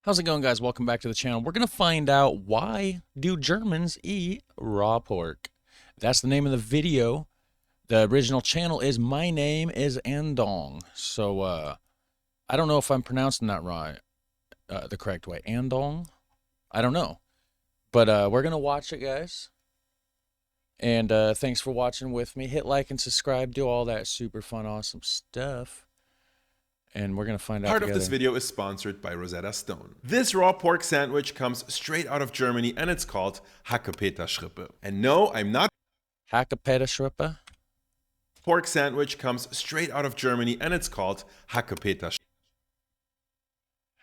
How's it going, guys? Welcome back to the channel. We're going to find out, why do Germans eat raw pork? That's the name of the video. The original channel is My Name is Andong. So, I don't know if I'm pronouncing that right, the correct way. Andong? I don't know. But we're going to watch it, guys. And thanks for watching with me. Hit like and subscribe. Do all that super fun, awesome stuff. And we're going to find out Part together. of this video is sponsored by Rosetta Stone. This raw pork sandwich comes straight out of Germany and it's called Hackepeterschrippe. And no, I'm not Hackepeterschrippe? pork sandwich comes straight out of Germany and it's called Hackepeterschrippe.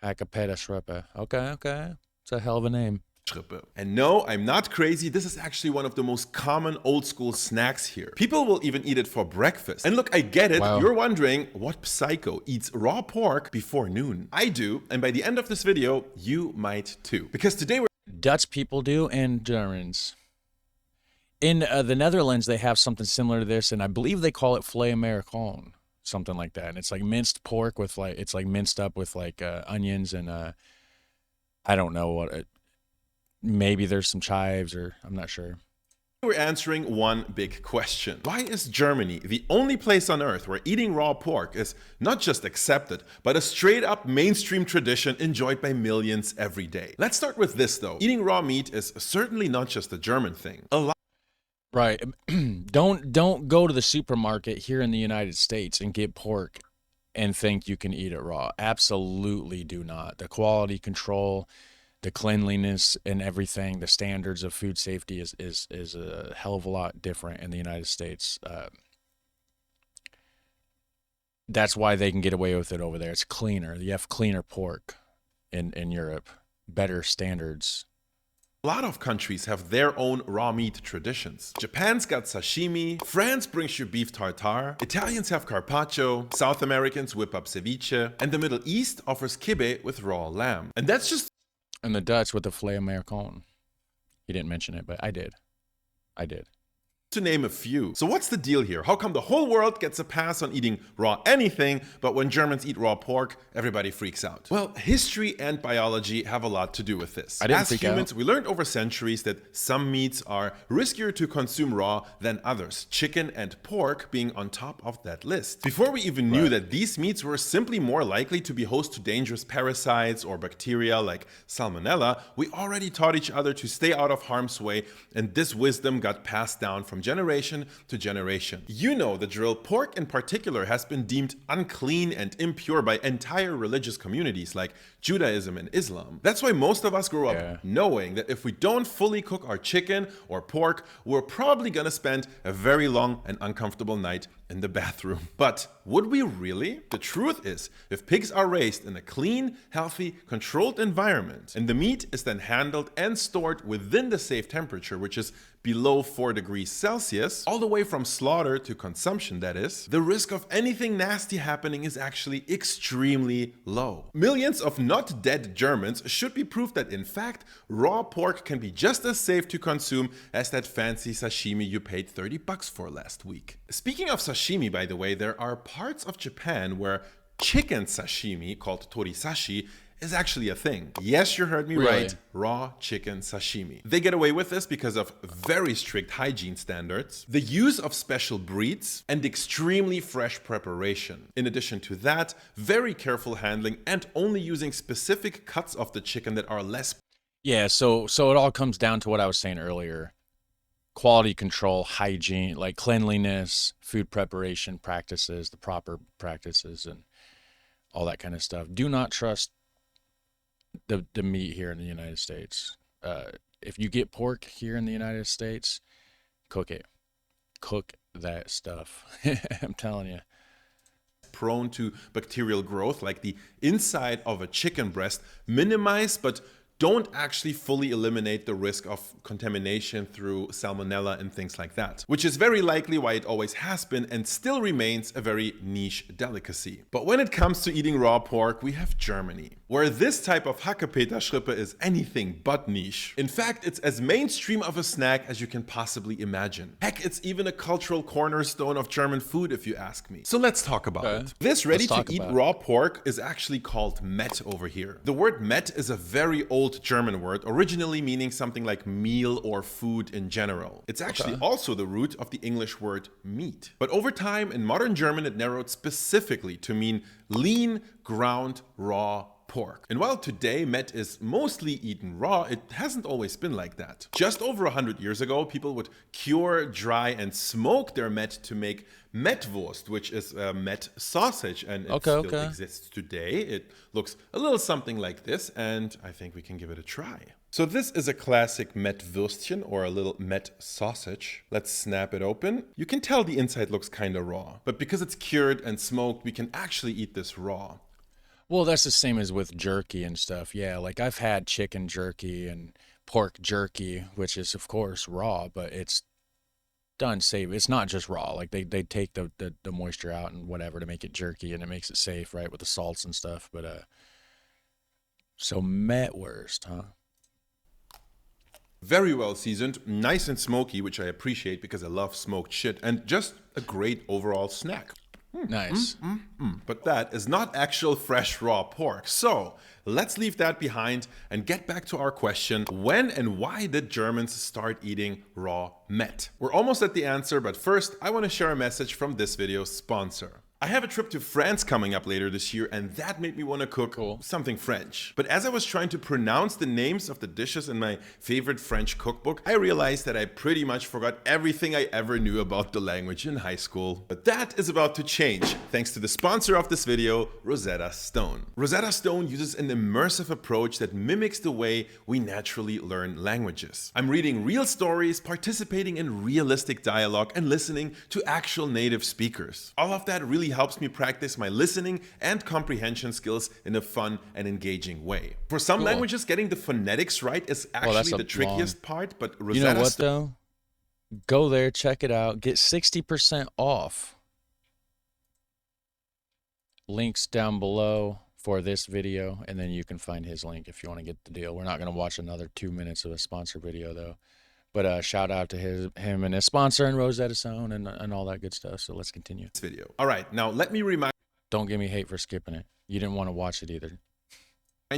Hackepeterschrippe. Okay. It's a hell of a name. And no, I'm not crazy. This is actually one of the most common old school snacks here. People will even eat it for breakfast. And look, I get it. Wow. You're wondering, what psycho eats raw pork before noon? I do. And by the end of this video, you might too. Because today we're Dutch people do, and Germans. In the Netherlands, they have something similar to this, and I believe they call it filet American, something like that. And it's like minced pork with it's like minced up with onions and I don't know what it. Maybe there's some chives, or I'm not sure. We're answering one big question. Why is Germany the only place on earth where eating raw pork is not just accepted, but a straight up mainstream tradition enjoyed by millions every day? Let's start with this though. Eating raw meat is certainly not just a German thing. A lot Right. Don't go to the supermarket here in the United States and get pork and think you can eat it raw. Absolutely do not. The quality control, the cleanliness and everything, the standards of food safety is a hell of a lot different in the United States. That's why they can get away with it over there. It's cleaner. You have cleaner pork in Europe, better standards. A lot of countries have their own raw meat traditions. Japan's got sashimi, France brings you beef tartare, Italians have carpaccio, South Americans whip up ceviche, and the Middle East offers kibbeh with raw lamb. And that's just And the Dutch with the filet American. He didn't mention it, but I did. to name a few. So what's the deal here? How come the whole world gets a pass on eating raw anything, but when Germans eat raw pork, everybody freaks out? Well, history and biology have a lot to do with this. I didn't As freak humans, out. we learned over centuries that some meats are riskier to consume raw than others, chicken and pork being on top of that list. Before we even knew that these meats were simply more likely to be host to dangerous parasites or bacteria like salmonella, we already taught each other to stay out of harm's way, and this wisdom got passed down from generation to generation. You know the drill. Pork in particular has been deemed unclean and impure by entire religious communities like Judaism and Islam. That's why most of us grew up knowing that if we don't fully cook our chicken or pork, we're probably gonna spend a very long and uncomfortable night in the bathroom. But would we really? The truth is, if pigs are raised in a clean, healthy, controlled environment, and the meat is then handled and stored within the safe temperature, which is below 4 degrees Celsius, all the way from slaughter to consumption, that is, the risk of anything nasty happening is actually extremely low. Millions of not dead Germans should be proof that, in fact, raw pork can be just as safe to consume as that fancy sashimi you paid 30 bucks for last week. Speaking of sashimi, by the way, there are parts of Japan where chicken sashimi, called torisashi, is actually a thing. Yes, you heard me right. Raw chicken sashimi. They get away with this because of very strict hygiene standards, the use of special breeds, and extremely fresh preparation. In addition to that, very careful handling and only using specific cuts of the chicken that are less. Yeah, so it all comes down to what I was saying earlier. Quality control, hygiene, like cleanliness, food preparation practices, the proper practices, and all that kind of stuff. Do not trust the meat here in the United States. If you get pork here in the United States, cook it. Cook that stuff. I'm telling you. Prone to bacterial growth, like the inside of a chicken breast, minimize but don't actually fully eliminate the risk of contamination through salmonella and things like that, which is very likely why it always has been and still remains a very niche delicacy. But when it comes to eating raw pork, we have Germany, where this type of Hackepeterschrippe is anything but niche. In fact, it's as mainstream of a snack as you can possibly imagine. Heck, it's even a cultural cornerstone of German food if you ask me. So let's talk about it. This ready-to-eat raw pork is actually called mett over here. The word mett is a very old German word, originally meaning something like meal or food in general. It's actually also the root of the English word meat. But over time, in modern German, it narrowed specifically to mean lean, ground, raw pork. And while today mett is mostly eaten raw, it hasn't always been like that. Just over 100 years ago, people would cure, dry, and smoke their mett to make Mettwurst, which is a mett sausage, and it still exists today. It looks a little something like this, and I think we can give it a try. So this is a classic Mettwürstchen, or a little mett sausage. Let's snap it open. You can tell the inside looks kind of raw, but because it's cured and smoked, we can actually eat this raw. Well, that's the same as with jerky and stuff. Yeah, like I've had chicken jerky and pork jerky, which is of course raw, but it's done safe. It's not just raw. Like they take the moisture out and whatever to make it jerky, and it makes it safe, right, with the salts and stuff. But so Mettwurst, huh? Very well seasoned, nice and smoky, which I appreciate because I love smoked shit, and just a great overall snack. Nice. But that is not actual fresh raw pork. So let's leave that behind and get back to our question: when and why did Germans start eating raw mett? We're almost at the answer, but first I want to share a message from this video's sponsor. I have a trip to France coming up later this year, and that made me want to cook something French. But as I was trying to pronounce the names of the dishes in my favorite French cookbook, I realized that I pretty much forgot everything I ever knew about the language in high school. But that is about to change, thanks to the sponsor of this video, Rosetta Stone. Rosetta Stone uses an immersive approach that mimics the way we naturally learn languages. I'm reading real stories, participating in realistic dialogue, and listening to actual native speakers. All of that really helps me practice my listening and comprehension skills in a fun and engaging way. For some languages, getting the phonetics right is actually the trickiest part, but Rosetta You know what though? Go there, check it out, get 60% off. Links down below for this video, and then you can find his link if you want to get the deal. We're not going to watch another 2 minutes of a sponsor video though. But shout out to him and his sponsor and Rosetta Stone and all that good stuff. So let's continue. This video. All right, now let me remind. Don't give me hate for skipping it. You didn't want to watch it either.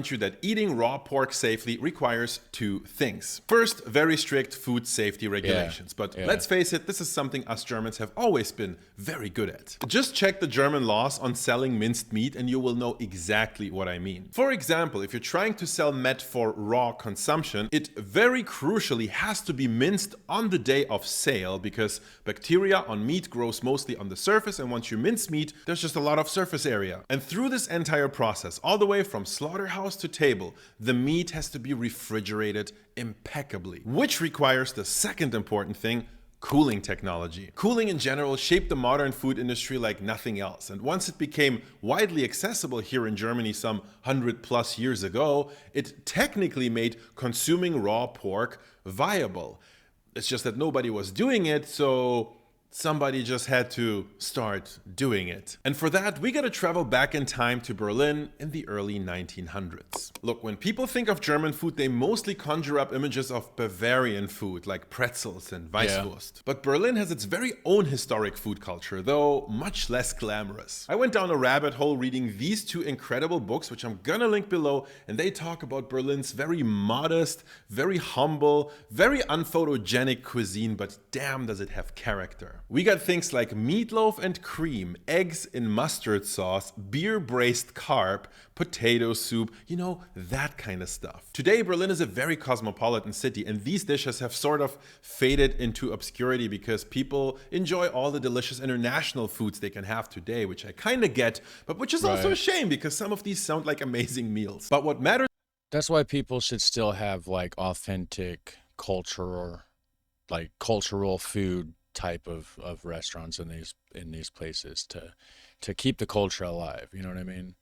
You that eating raw pork safely requires two things. First, very strict food safety regulations. But let's face it, this is something us Germans have always been very good at. Just check the German laws on selling minced meat and you will know exactly what I mean. For example, if you're trying to sell mett for raw consumption, it very crucially has to be minced on the day of sale, because bacteria on meat grows mostly on the surface, and once you mince meat, there's just a lot of surface area. And through this entire process, all the way from slaughterhouse to table, the meat has to be refrigerated impeccably, which requires the second important thing: cooling technology. Cooling in general shaped the modern food industry like nothing else, and once it became widely accessible here in Germany some 100+ years ago, it technically made consuming raw pork viable. It's just that nobody was doing it, so somebody just had to start doing it. And for that, we gotta travel back in time to Berlin in the early 1900s. Look, when people think of German food, they mostly conjure up images of Bavarian food like pretzels and Weisswurst. But Berlin has its very own historic food culture, though much less glamorous. I went down a rabbit hole reading these two incredible books, which I'm gonna link below, and they talk about Berlin's very modest, very humble, very unphotogenic cuisine, but damn does it have character. We got things like meatloaf and cream, eggs in mustard sauce, beer-braised carp, potato soup, you know, that kind of stuff. Today, Berlin is a very cosmopolitan city, and these dishes have sort of faded into obscurity because people enjoy all the delicious international foods they can have today, which I kind of get, but which is also a shame because some of these sound like amazing meals. But what matters... That's why people should still have like authentic culture, or like cultural food type of restaurants in these places to keep the culture alive. You know what I mean?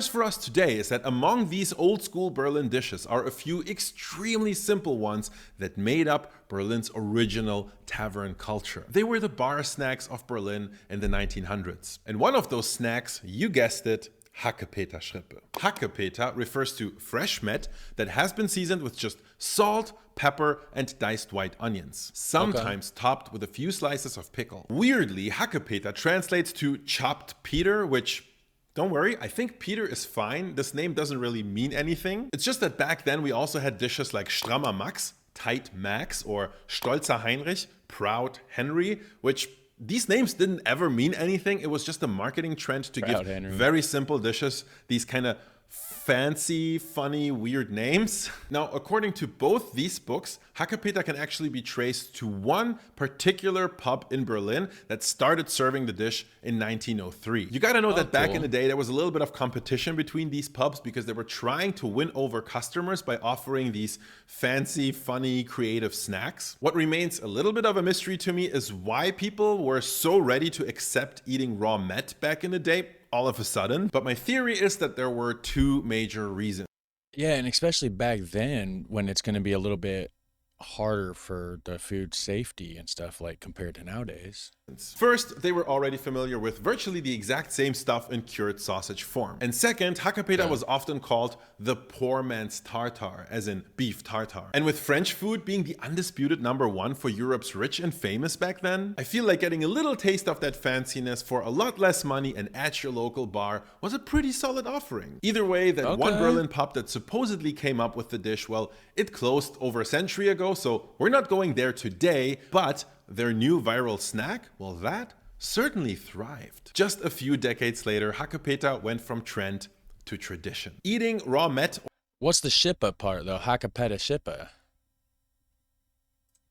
for us today is that among these old school Berlin dishes are a few extremely simple ones that made up Berlin's original tavern culture. They were the bar snacks of Berlin in the 1900s. And one of those snacks, you guessed it, Hackepeterschrippe. Hackepeter refers to fresh mett that has been seasoned with just salt, pepper, and diced white onions, sometimes topped with a few slices of pickle. Weirdly, Hackepeter translates to chopped Peter, which, don't worry, I think Peter is fine. This name doesn't really mean anything. It's just that back then we also had dishes like Strammer Max, Tight Max, or Stolzer Heinrich, Proud Henry, which these names didn't ever mean anything. It was just a marketing trend to give very simple dishes these kind of fancy, funny, weird names. Now, according to both these books, Hackepeter can actually be traced to one particular pub in Berlin that started serving the dish in 1903. You gotta know that back in the day, there was a little bit of competition between these pubs because they were trying to win over customers by offering these fancy, funny, creative snacks. What remains a little bit of a mystery to me is why people were so ready to accept eating raw mett back in the day all of a sudden, but my theory is that there were two major reasons. Yeah, and especially back then when it's going to be a little bit harder for the food safety and stuff like compared to nowadays. First, they were already familiar with virtually the exact same stuff in cured sausage form. And second, Hackepeter was often called the poor man's tartar, as in beef tartar. And with French food being the undisputed #1 for Europe's rich and famous back then, I feel like getting a little taste of that fanciness for a lot less money and at your local bar was a pretty solid offering. Either way, that one Berlin pub that supposedly came up with the dish, well, it closed over a century ago, so we're not going there today, but their new viral snack, well, that certainly thrived. Just a few decades later, Hackepeter went from trend to tradition. Eating raw mett. What's the shippa part though? Hackepeter shippa.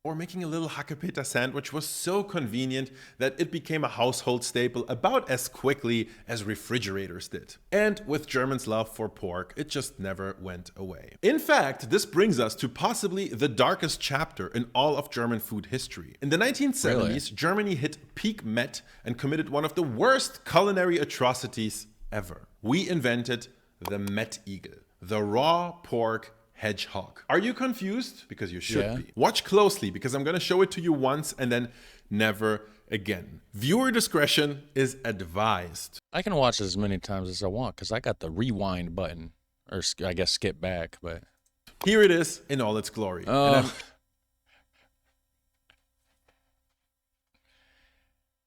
Or making a little Hackepeter sandwich was so convenient that it became a household staple about as quickly as refrigerators did. And with Germans' love for pork, it just never went away. In fact, this brings us to possibly the darkest chapter in all of German food history. In the 1970s, Germany hit peak mett and committed one of the worst culinary atrocities ever. We invented the Mettigel, the raw pork hedgehog. Are you confused? Because you should be. Watch closely because I'm going to show it to you once and then never again. Viewer discretion is advised. I can watch as many times as I want because I got the rewind button, or I guess skip back, but here it is in all its glory.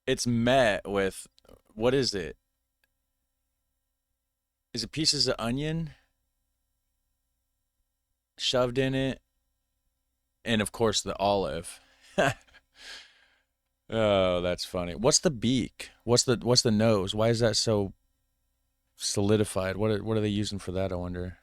It's met with, what is it? Is it pieces of onion shoved in it, and of course the olive. Oh, that's funny. What's the beak? What's the nose? Why is that so solidified? What are they using for that, I wonder?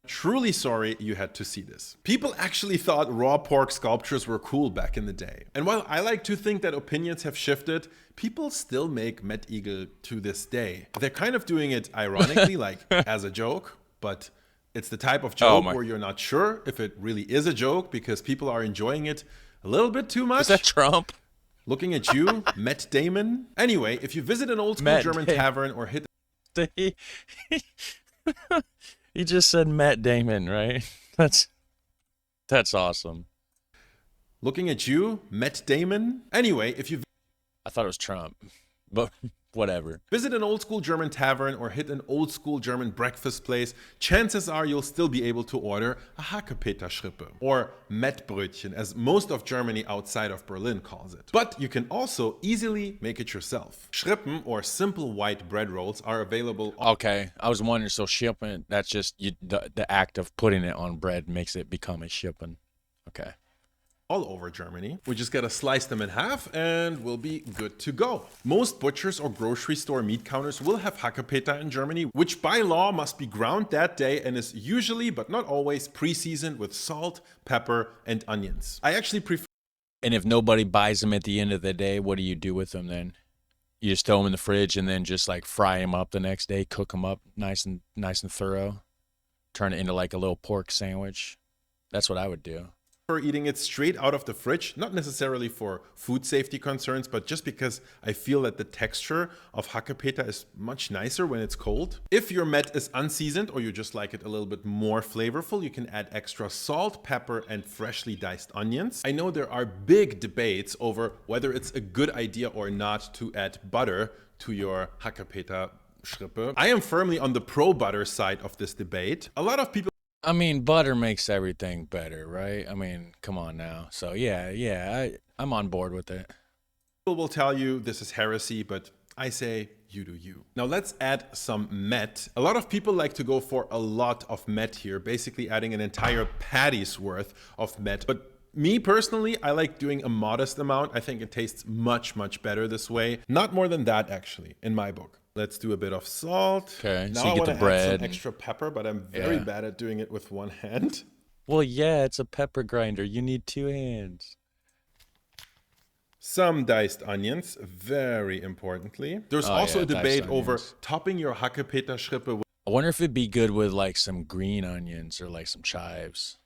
Truly sorry you had to see this. People actually thought raw pork sculptures were cool back in the day. And while I like to think that opinions have shifted, people still make Mettigel to this day. They're kind of doing it ironically, like as a joke, but it's the type of joke where you're not sure if it really is a joke because people are enjoying it a little bit too much. Is that Trump? Looking at you, Matt Damon. Anyway, if you visit an old school German tavern or hit... He just said Matt Damon, right? That's awesome. Looking at you, Matt Damon. Anyway, if you... I thought it was Trump, but... whatever. Visit an old school German tavern or hit an old school German breakfast place, chances are you'll still be able to order a Hackepeterschrippe, or Mettbrötchen, as most of Germany outside of Berlin calls it. But you can also easily make it yourself. Schrippen, or simple white bread rolls, are available. Okay, I was wondering, so Schippen, that's just the act of putting it on bread makes it become a Schippen. Okay. All over Germany. We just gotta slice them in half and we'll be good to go. Most butchers or grocery store meat counters will have Hackepeter in Germany, which by law must be ground that day and is usually, but not always, pre-seasoned with salt, pepper, and onions. I actually prefer... And if nobody buys them at the end of the day, what do you do with them then? You just throw them in the fridge and then just like fry them up the next day, cook them up nice and thorough, turn it into like a little pork sandwich. That's what I would do. for eating it straight out of the fridge, not necessarily for food safety concerns, but just because I feel that the texture of Hackepeta is much nicer when it's cold. If your mett is unseasoned or you just like it a little bit more flavorful, you can add extra salt, pepper, and freshly diced onions. I know there are big debates over whether it's a good idea or not to add butter to your Hackepeta Schrippe. I am firmly on the pro-butter side of this debate. A lot of people I mean, butter makes everything better, right? I mean, come on now. So yeah, I'm on board with it. People will tell you this is heresy, but I say you do you. Now let's add some mett. A lot of people like to go for a lot of mett here, basically adding an entire patty's worth of mett. But me personally, I like doing a modest amount. I think it tastes much, much better this way. Not more than that, actually, in my book. Let's do a bit of salt. Okay, now so you I get want the to add bread. some extra pepper, but I'm very bad at doing it with one hand. Well, yeah, it's a pepper grinder. You need 2 hands. Some diced onions, very importantly. There's also a debate over topping your Hackepeta Schrippe I wonder if it'd be good with like some green onions or like some chives.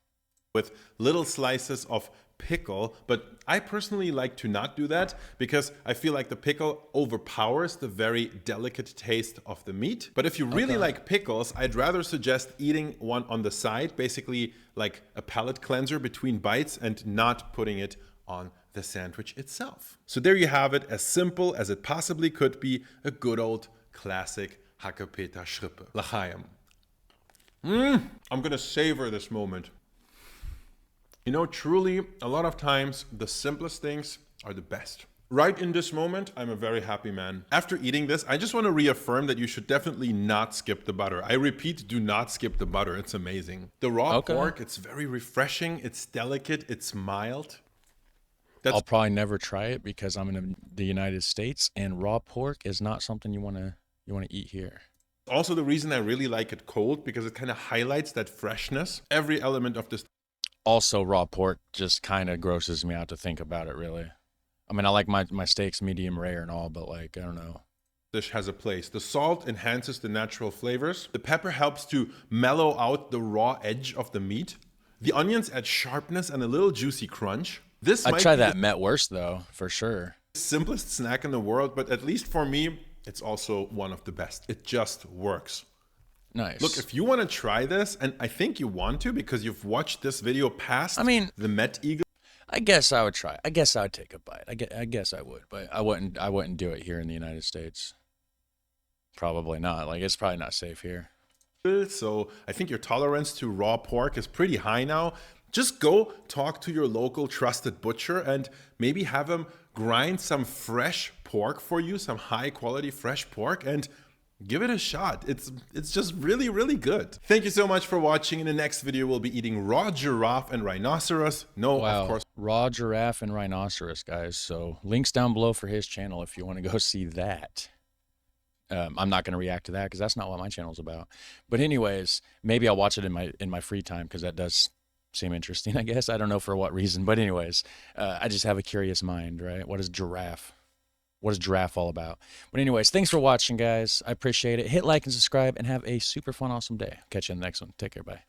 with little slices of pickle, but I personally like to not do that because I feel like the pickle overpowers the very delicate taste of the meat. But if you really like pickles, I'd rather suggest eating one on the side, basically like a palate cleanser between bites, and not putting it on the sandwich itself. So there you have it, as simple as it possibly could be, a good old classic Hackepeta Schrippe. L'chaim. I'm gonna savor this moment. You know, truly, a lot of times, the simplest things are the best. Right in this moment, I'm a very happy man. After eating this, I just want to reaffirm that you should definitely not skip the butter. I repeat, do not skip the butter. It's amazing. The raw pork, it's very refreshing. It's delicate. It's mild. I'll probably never try it because I'm in the United States, and raw pork is not something you want to eat here. Also, the reason I really like it cold, because it kind of highlights that freshness. Every element of this. Also, raw pork just kind of grosses me out to think about it, really. I mean, I like my steaks medium rare and all, but like, I don't know. Dish has a place. The salt enhances the natural flavors. The pepper helps to mellow out the raw edge of the meat. The onions add sharpness and a little juicy crunch. I'd try that mett worse, though, for sure. Simplest snack in the world, but at least for me, it's also one of the best. It just works. Nice. Look, if you want to try this, and I think you want to because you've watched this video past the Mett Eagle. I guess I would try. I guess I would take a bite. I guess I would, but I wouldn't do it here in the United States. Probably not. Like, it's probably not safe here. So I think your tolerance to raw pork is pretty high now. Just go talk to your local trusted butcher and maybe have him grind some fresh pork for you, some high quality fresh pork, and give it a shot. It's just really, really good. Thank you so much for watching. In the next video, we'll be eating raw giraffe and rhinoceros. No, of course. Raw giraffe and rhinoceros, guys. So links down below for his channel if you want to go see that. I'm not going to react to that because that's not what my channel's about. But anyways, maybe I'll watch it in my free time because that does seem interesting, I guess. I don't know for what reason. But anyways, I just have a curious mind, right? What is giraffe? What is giraffe all about? But anyways, thanks for watching, guys. I appreciate it. Hit like and subscribe and have a super fun, awesome day. Catch you in the next one. Take care. Bye.